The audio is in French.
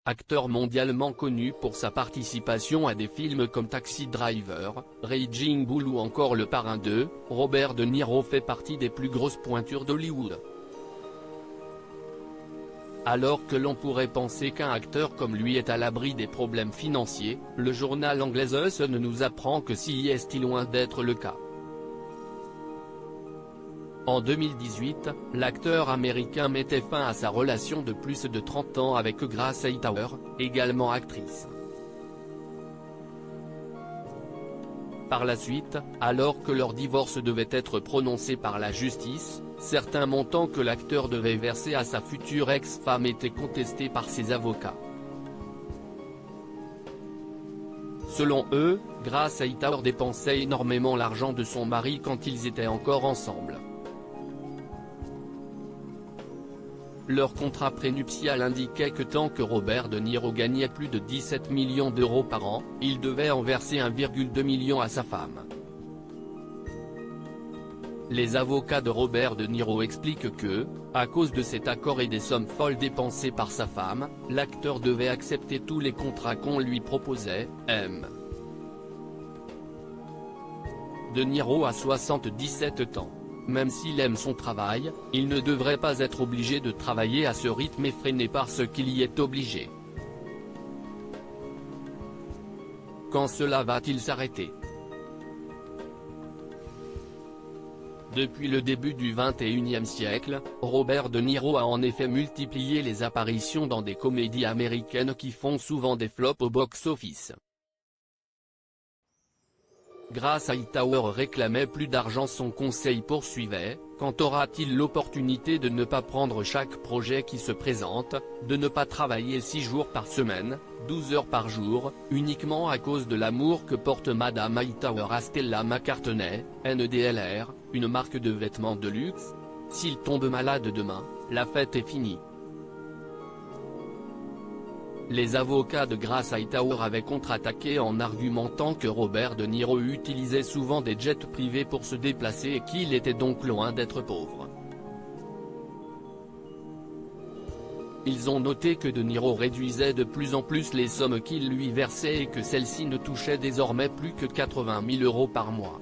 acteur mondialement connu pour sa participation à des films comme Taxi Driver, Raging Bull ou encore Le Parrain 2, Robert De Niro fait partie des plus grosses pointures d'Hollywood. Alors que l'on pourrait penser qu'un acteur comme lui est à l'abri des problèmes financiers, le journal anglais The Sun nous apprend que si est loin d'être le cas. En 2018, l'acteur américain mettait fin à sa relation de plus de 30 ans avec Grace Hightower, également actrice. Par la suite, alors que leur divorce devait être prononcé par la justice, certains montants que l'acteur devait verser à sa future ex-femme étaient contestés par ses avocats. Selon eux, Grace Hightower dépensait énormément l'argent de son mari quand ils étaient encore ensemble. Leur contrat prénuptial indiquait que tant que Robert De Niro gagnait plus de 17 millions d'euros par an, il devait en verser 1,2 million à sa femme. Les avocats de Robert De Niro expliquent que, à cause de cet accord et des sommes folles dépensées par sa femme, l'acteur devait accepter tous les contrats qu'on lui proposait. De Niro a 77 ans. Même s'il aime son travail, il ne devrait pas être obligé de travailler à ce rythme effréné parce qu'il y est obligé. Quand cela va-t-il s'arrêter? Depuis le début du XXIe siècle, Robert De Niro a en effet multiplié les apparitions dans des comédies américaines qui font souvent des flops au box-office. Grace Hightower réclamait plus d'argent. Son conseil poursuivait: quand aura-t-il l'opportunité de ne pas prendre chaque projet qui se présente, de ne pas travailler 6 jours par semaine, 12 heures par jour, uniquement à cause de l'amour que porte Madame Hightower à Stella McCartney, NDLR, une marque de vêtements de luxe? S'il tombe malade demain, la fête est finie. Les avocats de Grace Hightower avaient contre-attaqué en argumentant que Robert De Niro utilisait souvent des jets privés pour se déplacer et qu'il était donc loin d'être pauvre. Ils ont noté que De Niro réduisait de plus en plus les sommes qu'il lui versait et que celles-ci ne touchaient désormais plus que 80 000 € par mois.